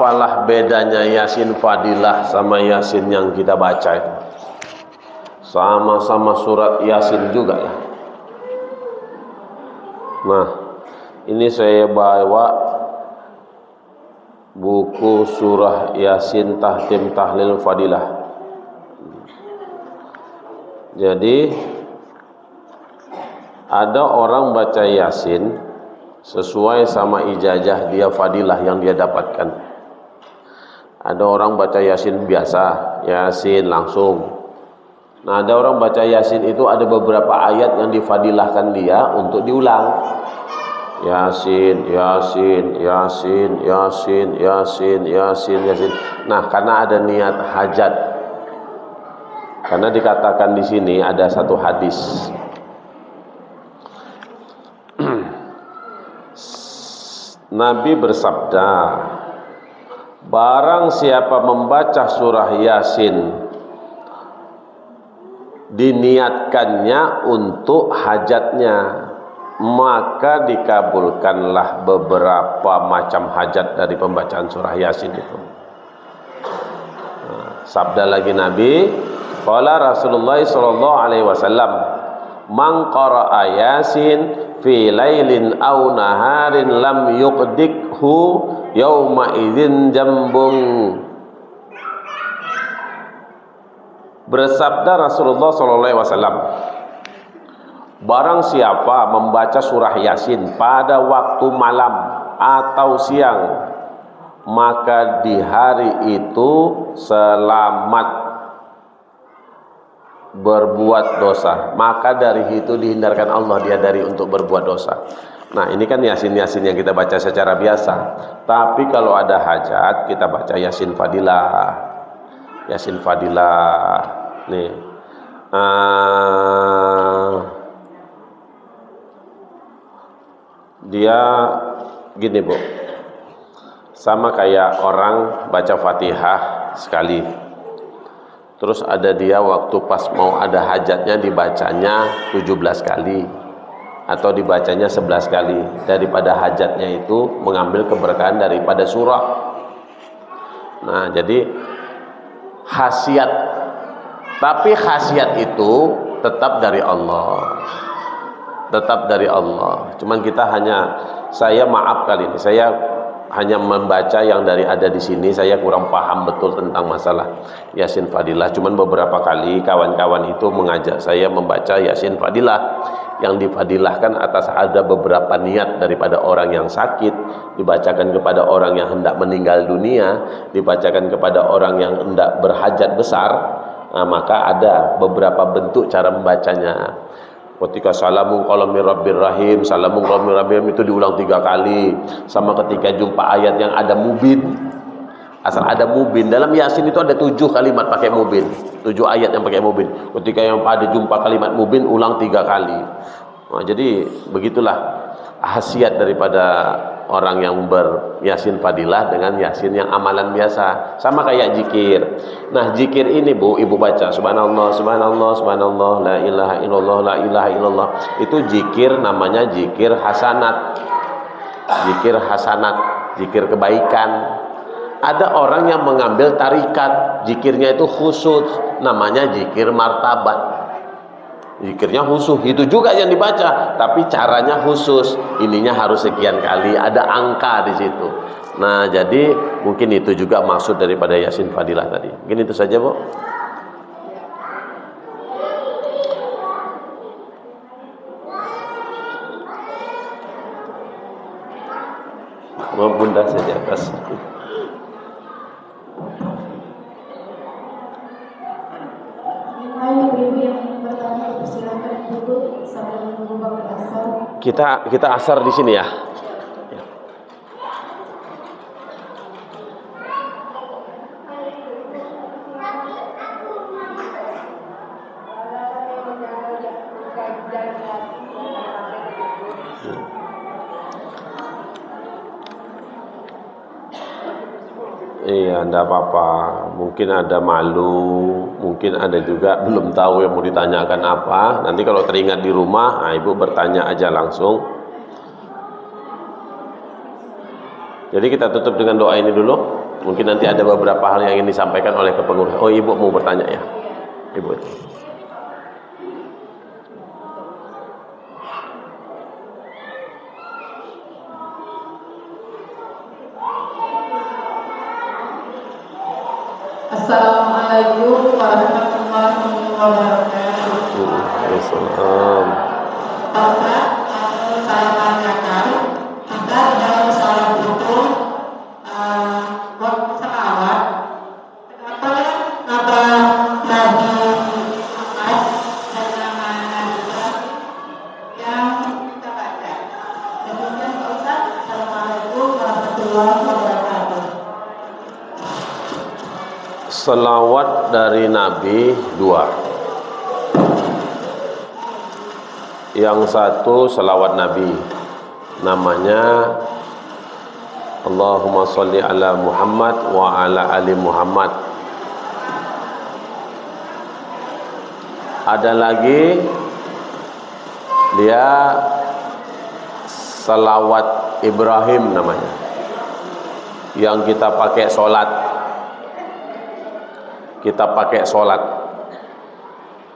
apalah bedanya Yasin Fadilah sama Yasin yang kita baca itu? Sama-sama surat Yasin juga ya. Nah, ini saya bawa buku surah Yasin Tahtim Tahlil Fadilah. Jadi ada orang baca Yasin sesuai sama ijazah dia fadilah yang dia dapatkan. Ada orang baca Yasin biasa, Yasin langsung. Nah, ada orang baca Yasin itu ada beberapa ayat yang difadilahkan dia untuk diulang. Yasin, Yasin, Yasin, Yasin, Yasin, Yasin, Yasin. Nah, karena ada niat hajat. Karena dikatakan di sini ada satu hadis. Nabi bersabda, barang siapa membaca surah Yasin diniatkannya untuk hajatnya, maka dikabulkanlah beberapa macam hajat dari pembacaan surah Yasin itu. Sabda lagi Nabi, qala Rasulullah sallallahu alaihi wasallam, man qara'a Yasin fi lailin aw naharin lam yuqdikhu yauma idzin jambung. Bersabda Rasulullah sallallahu alaihi wasallam, barang siapa membaca surah Yasin pada waktu malam atau siang, maka di hari itu selamat berbuat dosa, maka dari itu dihindarkan Allah dia dari untuk berbuat dosa. Nah, ini kan Yasin-Yasin yang kita baca secara biasa. Tapi kalau ada hajat, kita baca Yasin Fadilah. Yasin Fadilah. Nih. Dia gini, Bu. Sama kayak orang baca Fatihah sekali. Terus ada dia waktu pas mau ada hajatnya dibacanya 17 kali atau dibacanya 11 kali, daripada hajatnya itu mengambil keberkahan daripada surah. Nah, jadi khasiat, tapi khasiat itu tetap dari Allah. Tetap dari Allah. Cuman kita saya maaf kali ini, saya hanya membaca yang ada di sini, saya kurang paham betul tentang masalah Yasin Fadilah. Cuman beberapa kali kawan-kawan itu mengajak saya membaca Yasin Fadilah, yang difadilahkan atas ada beberapa niat daripada orang yang sakit, dibacakan kepada orang yang hendak meninggal dunia, dibacakan kepada orang yang hendak berhajat besar. Nah, maka ada beberapa bentuk cara membacanya. Ketika salamun qalamin rabbir rahim, salamun qalamin rabbir rahim itu diulang 3 kali. Sama ketika jumpa ayat yang ada mubin, asal ada mubin. Dalam Yasin itu ada 7 kalimat pakai mubin, 7 ayat yang pakai mubin. Ketika yang ada jumpa kalimat mubin, ulang 3 kali. Nah, jadi begitulah khasiat daripada orang yang beryasin fadilah dengan yasin yang amalan biasa. Sama kayak zikir. Nah, zikir ini, Bu, ibu baca subhanallah, subhanallah, subhanallah, la ilaha illallah, la ilaha illallah. Itu zikir, namanya zikir hasanat. Zikir hasanat, zikir kebaikan. Ada orang yang mengambil tarikat, zikirnya itu khusus, namanya zikir martabat. Zikirnya khusus, itu juga yang dibaca, tapi caranya khusus. Ininya harus sekian kali, ada angka di situ. Nah, jadi mungkin itu juga maksud daripada Yasin Fadilah tadi. Mungkin itu saja, Bu. Mau bunda saja, atas. Kita asar di sini ya. Iya, enggak apa-apa. Mungkin ada malu, mungkin ada juga belum tahu yang mau ditanyakan apa. Nanti kalau teringat di rumah, nah, Ibu bertanya aja langsung. Jadi kita tutup dengan doa ini dulu. Mungkin nanti ada beberapa hal yang ingin disampaikan oleh kepengurus. Oh, Ibu mau bertanya ya? Ibu. Assalamualaikum warahmatullahi wabarakatuh. Waalaikumsalam. Bapak, saya tanyakan, kita dalam salat itu selawat. Kenapa Nabi Muhammad dan nama Nabi Ibrahim yang kita baca? Demikian Pak Ustaz. Assalamualaikum warahmatullahi wabarakatuh. Selawat dari Nabi dua. Yang satu selawat Nabi, namanya Allahumma sholli ala Muhammad wa ala ali Muhammad. Ada lagi dia selawat Ibrahim namanya, yang kita pakai sholat.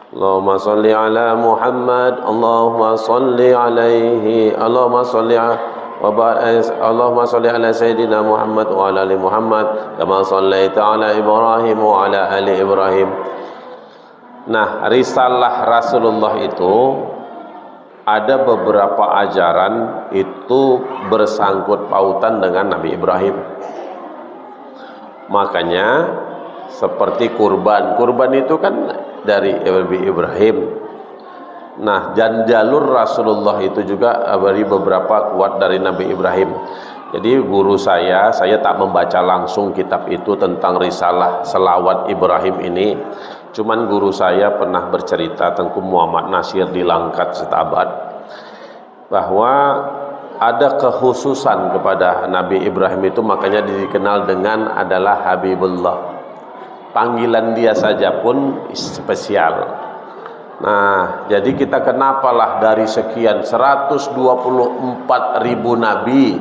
Allahumma sholli ala Muhammad, Allahumma sholli alaihi, Allahumma sholli ala Sayyidina Muhammad wa ala ali Muhammad kama shallaita ala Ibrahim wa ala ali Ibrahim. Nah, risalah Rasulullah itu ada beberapa ajaran itu bersangkut pautan dengan Nabi Ibrahim. Makanya seperti kurban itu kan dari Nabi Ibrahim. Nah, dan jalur Rasulullah itu juga dari beberapa kuat dari Nabi Ibrahim. Jadi guru saya tak membaca langsung kitab itu tentang risalah selawat Ibrahim ini. Cuman guru saya pernah bercerita, Tengku Muhammad Nasir di Langkat Setabat, bahwa ada kekhususan kepada Nabi Ibrahim itu, makanya dikenal dengan adalah Habibullah. Panggilan dia saja pun spesial. Nah, jadi kita kenapalah dari sekian 124.000 nabi,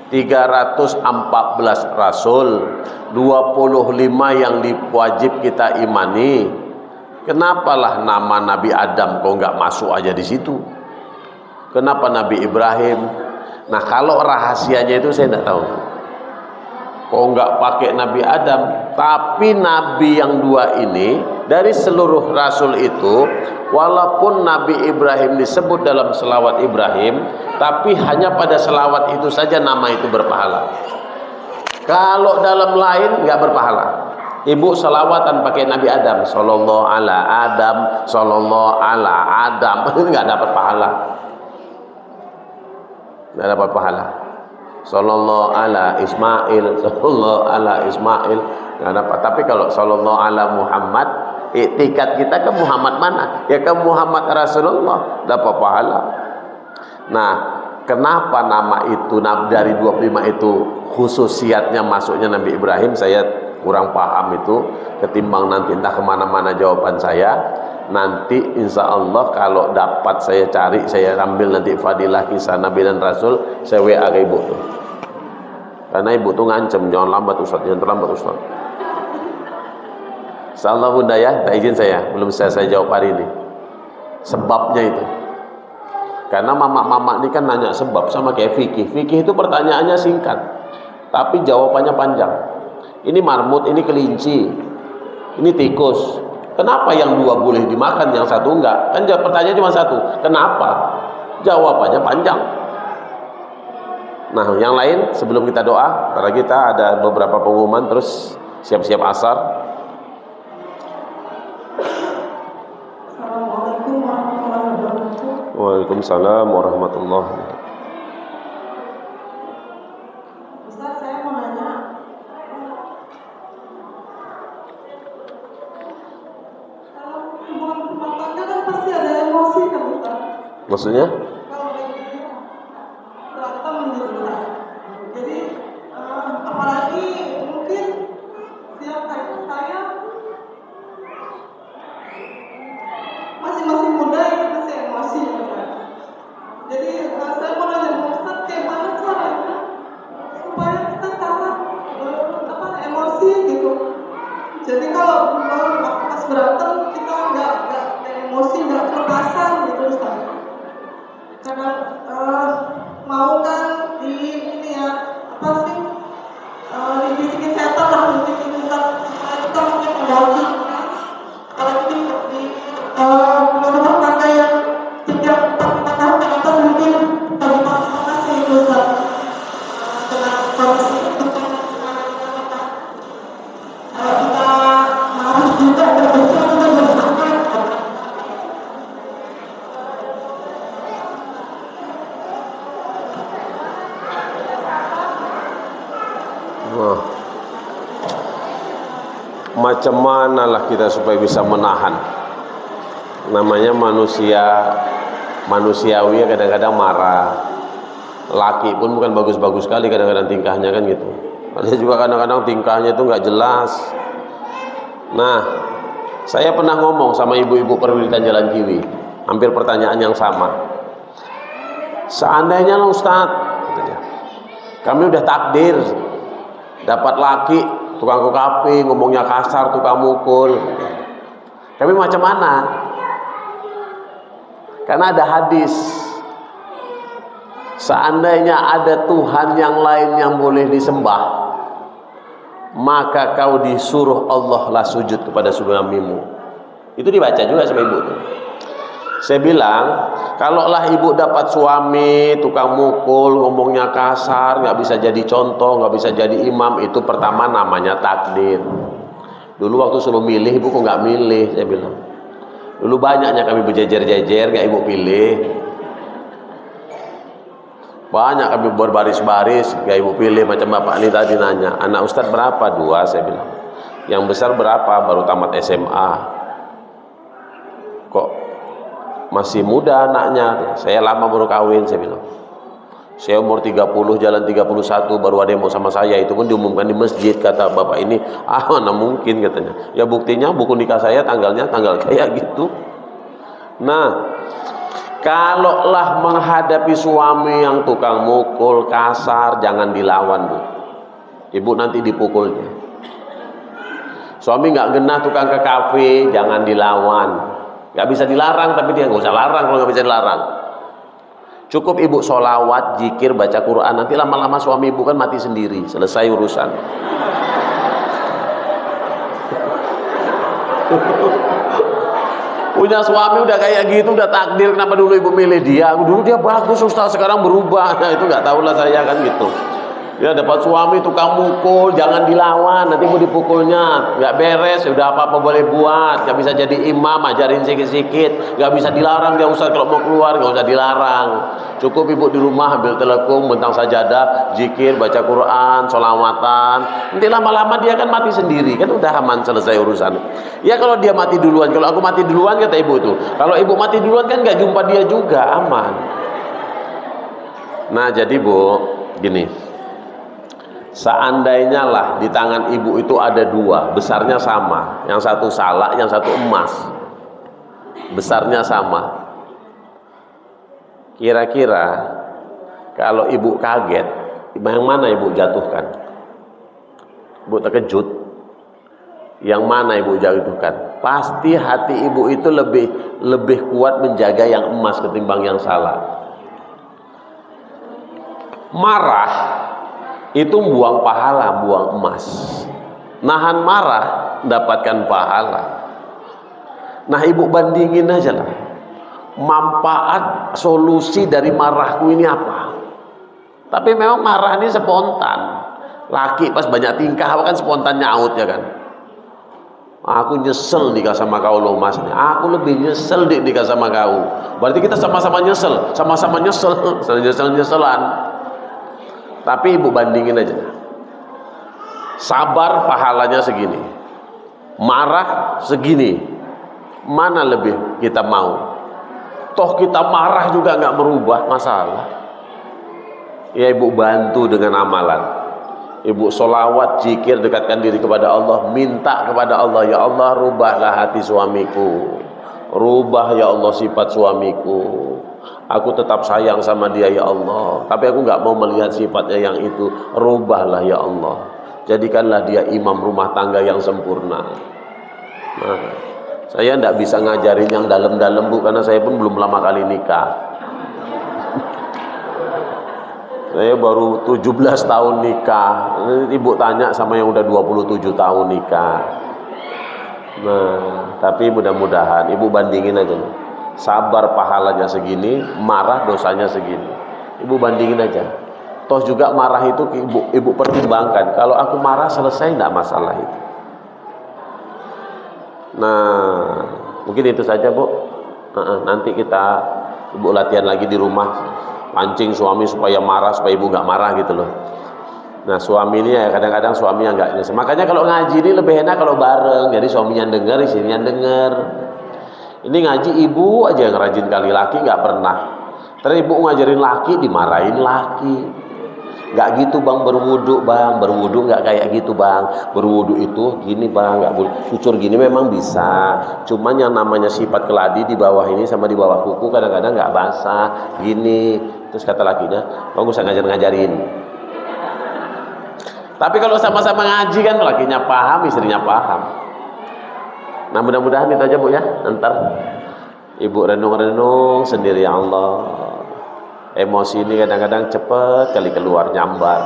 314 rasul, 25 yang wajib kita imani. Kenapalah nama Nabi Adam kok nggak masuk aja di situ? Kenapa Nabi Ibrahim? Nah, kalau rahasianya itu saya tidak tahu. Kok nggak pakai Nabi Adam? Tapi Nabi yang dua ini dari seluruh Rasul itu, walaupun Nabi Ibrahim disebut dalam selawat Ibrahim, tapi hanya pada selawat itu saja nama itu berpahala. Kalau dalam lain nggak berpahala. Ibu selawatan pakai Nabi Adam, sallallahu ala Adam, sallallahu ala Adam, itu nggak dapat pahala. Nggak dapat pahala. Sallallahu ala Ismail, sallallahu ala Ismail, nggak dapat. Tapi kalau sallallahu ala Muhammad, iktikat kita ke Muhammad mana? Ya ke Muhammad Rasulullah, dapat pahala. Nah, kenapa nama itu dari 25 itu khususiatnya masuknya Nabi Ibrahim, saya kurang paham itu. Ketimbang nanti entah kemana-mana jawaban saya. Nanti insya Allah kalau dapat saya cari, saya ambil nanti fadilah kisah Nabi dan Rasul, saya WA ke ibu tuh. Karena ibu tuh ngancem, jangan lambat Ustaz, jangan terlambat Ustaz. Insya Allah Bunda ya, tak izin saya, belum saya jawab hari ini. Sebabnya itu. Karena mama-mama ini kan nanya sebab, sama kayak fikih. Fikih itu pertanyaannya singkat, tapi jawabannya panjang. Ini marmut, ini kelinci, ini tikus. Kenapa yang dua boleh dimakan, yang satu enggak? Kan pertanyaannya cuma satu. Kenapa? Jawabannya panjang. Nah, yang lain sebelum kita doa, karena kita ada beberapa pengumuman, terus siap-siap asar. Assalamualaikum warahmatullahi wabarakatuh. Waalaikumsalam warahmatullahi wabarakatuh. Ustaz, saya mau nanya. Kalau hubungan rumah tangga kan pasti ada emosi kan Ustaz? Maksudnya? Kalau kayak gini, ternyata menjelaskan. Jadi, apalagi mungkin setiap hari saya masih muda itu masih emosi. Jadi, saya mau nanya Ustaz, kayak mana caranya supaya kita tahan macam manalah kita supaya bisa menahan. Namanya manusiawi kadang-kadang marah. Laki pun bukan bagus-bagus sekali kadang-kadang tingkahnya kan gitu. Ada juga kadang-kadang tingkahnya itu nggak jelas. Nah, saya pernah ngomong sama ibu-ibu perwiritan Jalan Kiwi, hampir pertanyaan yang sama. Seandainya lah Ustaz, kami udah takdir dapat laki tukang kokapi, ngomongnya kasar, tukang mukul, kami macam mana? Karena ada hadis, seandainya ada Tuhan yang lain yang boleh disembah, maka kau disuruh Allah lah sujud kepada suamimu. Itu dibaca juga sama ibu tuh. Saya bilang, kalaulah ibu dapat suami tukang mukul, ngomongnya kasar, nggak bisa jadi contoh, nggak bisa jadi imam, itu pertama namanya takdir. Dulu waktu suruh milih, ibu kok nggak milih? Saya bilang, dulu banyaknya kami berjejer-jejer, nggak ibu pilih. Banyak kami berbaris-baris, nggak ibu pilih. Macam bapak ini tadi nanya, anak Ustadz berapa? 2, saya bilang. Yang besar berapa? Baru tamat SMA. Kok masih muda anaknya? Saya lama baru kawin, saya bilang. Saya umur 30, jalan 31, baru ada yang mau sama saya. Itu pun diumumkan di masjid, kata bapak ini. Mana mungkin, katanya. Ya buktinya buku nikah saya tanggalnya tanggal kayak gitu. Nah, kalaulah menghadapi suami yang tukang mukul, kasar, jangan dilawan, Bu. Ibu nanti dipukulnya. Suami nggak genah tukang ke kafe, jangan dilawan. Nggak bisa dilarang, tapi dia nggak usah larang kalau nggak bisa dilarang. Cukup ibu sholawat, zikir, baca Quran. Nanti lama-lama suami ibu kan mati sendiri, selesai urusan. Punya suami udah kayak gitu, udah takdir. Kenapa dulu ibu milih dia? Dulu dia bagus Ustaz, sekarang berubah. Nah itu nggak tahulah saya kan gitu. Ya dapat suami tukang mukul, jangan dilawan, nanti mau dipukulnya, nggak beres. Udah apa-apa boleh buat, nggak bisa jadi imam, ajarin sikit-sikit, nggak bisa dilarang dia Ustaz kalau mau keluar, nggak usah dilarang. Cukup ibu di rumah ambil telekung, bentang sajadah, zikir, baca Quran, sholawatan. Nanti lama-lama dia kan mati sendiri, kan udah aman, selesai urusan. Ya kalau dia mati duluan, kalau aku mati duluan kata ibu tuh, kalau ibu mati duluan kan nggak jumpa dia juga, aman. Nah jadi Bu, gini. Seandainya lah di tangan ibu itu ada 2, besarnya sama, yang satu salak, yang satu emas, besarnya sama. Kira-kira kalau ibu kaget, yang mana ibu jatuhkan? Ibu terkejut, yang mana ibu jatuhkan? Pasti hati ibu itu lebih kuat menjaga yang emas ketimbang yang salak. Marah itu buang pahala, buang emas. Nahan marah, dapatkan pahala. Nah ibu bandingin aja lah, manfaat solusi dari marahku ini apa? Tapi memang marah ini spontan. Laki pas banyak tingkah kan spontan nyaut ya kan. Aku nyesel nikah sama kau loh mas. Aku lebih nyesel nikah sama kau. Berarti kita sama-sama nyesel, sama-sama nyesel-nyeselan. Tapi ibu bandingin aja. Sabar pahalanya segini, marah segini. Mana lebih kita mau? Toh kita marah juga nggak merubah masalah. Ya ibu bantu dengan amalan. Ibu sholawat, zikir, dekatkan diri kepada Allah, minta kepada Allah, ya Allah rubahlah hati suamiku, rubah ya Allah sifat suamiku. Aku tetap sayang sama dia ya Allah, tapi aku nggak mau melihat sifatnya yang itu. Rubahlah ya Allah, jadikanlah dia imam rumah tangga yang sempurna. Nah, saya tidak bisa ngajarin yang dalam-dalam Bu, karena saya pun belum lama kali nikah. Saya baru 17 tahun nikah. Ibu tanya sama yang udah 27 tahun nikah. Nah, tapi mudah-mudahan ibu bandingin aja nih. Sabar pahalanya segini, marah dosanya segini. Ibu bandingin aja. Toh juga marah itu ibu pertimbangkan. Kalau aku marah selesai enggak masalah itu. Nah, mungkin itu saja Bu. Nanti ibu latihan lagi di rumah, pancing suami supaya marah, supaya ibu nggak marah gitu loh. Nah suami ini ya kadang-kadang suami yang nggak ini. Makanya kalau ngaji ini lebih enak kalau bareng. Jadi suaminya dengar, istrinya dengar. Ini ngaji ibu aja yang rajin kali, laki nggak pernah. Terus ibu ngajarin laki dimarahin laki. Nggak gitu bang, berwudu bang, berwudu nggak kayak gitu bang. Berwudu itu gini bang, nggak boleh cucur gini memang bisa. Cuman yang namanya sifat keladi di bawah ini sama di bawah kuku kadang-kadang nggak basah gini. Terus kata lakinya, kamu usah ngajarin. Tapi kalau sama-sama ngaji kan lakinya paham, istrinya paham. Nah mudah-mudahan itu aja Bu ya. Ntar ibu renung-renung sendiri, ya Allah. Emosi ini kadang-kadang cepat kali keluar, nyambar.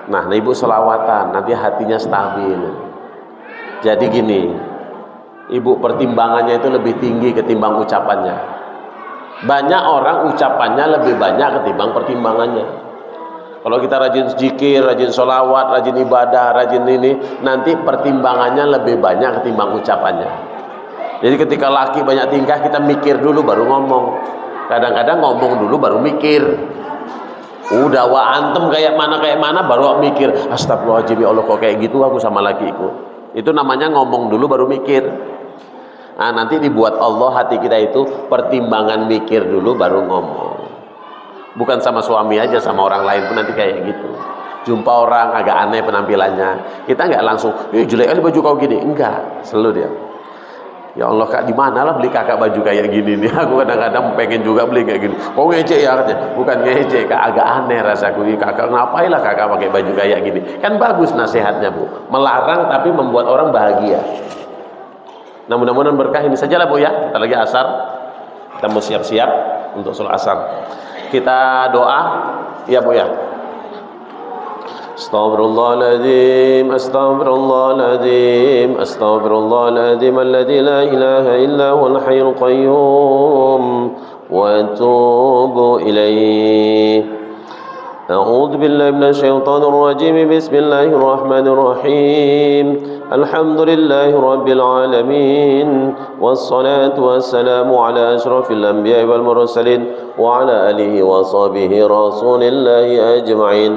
Nah ibu selawatan, nanti hatinya stabil. Jadi gini, ibu pertimbangannya itu lebih tinggi ketimbang ucapannya. Banyak orang ucapannya lebih banyak ketimbang pertimbangannya. Kalau kita rajin zikir, rajin sholawat, rajin ibadah, rajin ini, nanti pertimbangannya lebih banyak ketimbang ucapannya. Jadi ketika laki banyak tingkah, kita mikir dulu baru ngomong. Kadang-kadang ngomong dulu baru mikir. Udah antem kayak mana baru mikir. Astagfirullahaladzim, ya Allah kok kayak gitu aku sama lakiku. Itu namanya ngomong dulu baru mikir. Nah nanti dibuat Allah hati kita itu pertimbangan mikir dulu baru ngomong. Bukan sama suami aja, sama orang lain pun nanti kayak gitu. Jumpa orang agak aneh penampilannya, kita nggak langsung, jelek kali baju kau gini, enggak, selalu dia. Ya Allah kak, di mana lah beli kakak baju kayak gini nih? Aku kadang-kadang pengen juga beli kayak gini. Kau ngejek ya katanya, bukan ngejek, kak, agak aneh rasaku. Kakak ngapain lah kakak pakai baju kayak gini? Kan bagus nasihatnya Bu, melarang tapi membuat orang bahagia. Nah mudah-mudahan berkah. Ini sajalah Bu ya, kita lagi asar, kita mau siap-siap untuk sholat asar. Kita doa ya Bu ya. Astaghfirullahaladzim, astaghfirullahaladzim, astaghfirullahaladzim alladzi la ilaha illa huwal hayyul qayyum wa atubu ilaih. أعوذ بالله من الشيطان الرجيم بسم الله الرحمن الرحيم الحمد لله رب العالمين والصلاة والسلام على أشرف الأنبياء والمرسلين وعلى آله وصحبه رسول الله أجمعين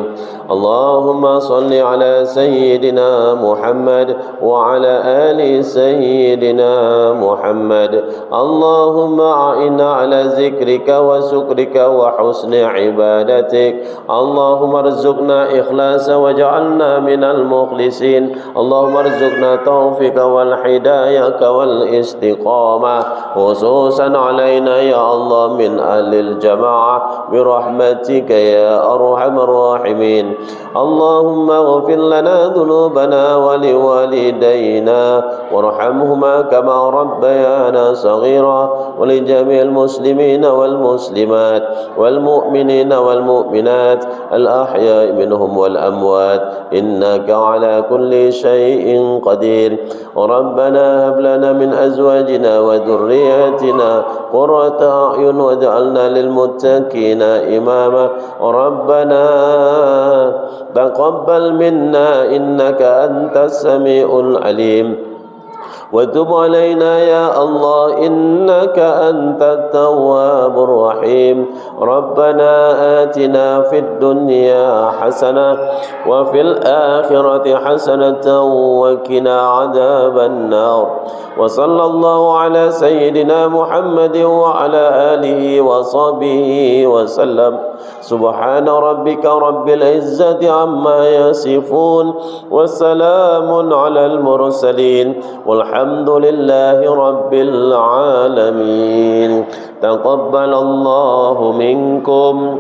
اللهم صل على سيدنا محمد وعلى آل سيدنا محمد اللهم أعنا على ذكرك وشكرك وحسن عبادتك اللهم ارزقنا إخلاصا واجعلنا من المخلصين اللهم ارزقنا توفيق والهداية والاستقامة خصوصا علينا يا الله من أهل الجماعة برحمتك يا أرحم الراحمين اللهم اغفر لنا ذنوبنا ولوالدينا وارحمهما كما ربيانا صغيرا ولجميع المسلمين والمسلمات والمؤمنين والمؤمنات الأحياء منهم والأموات إنك على كل شيء قدير ربنا هب لنا من أزواجنا وذرياتنا قرة أعين واجعلنا للمتقين إماما ربنا تقبل منا إنك أنت السميع العليم وتب علينا يا الله إنك أنت التواب الرحيم ربنا آتنا في الدنيا حسنة وفي الآخرة حسنة وقنا عذاب النار وصلى الله على سيدنا محمد وعلى آله وصحبه وسلم سبحان ربك رب العزة عما يصفون وسلام على المرسلين والحمد لله رب العالمين تقبل الله منكم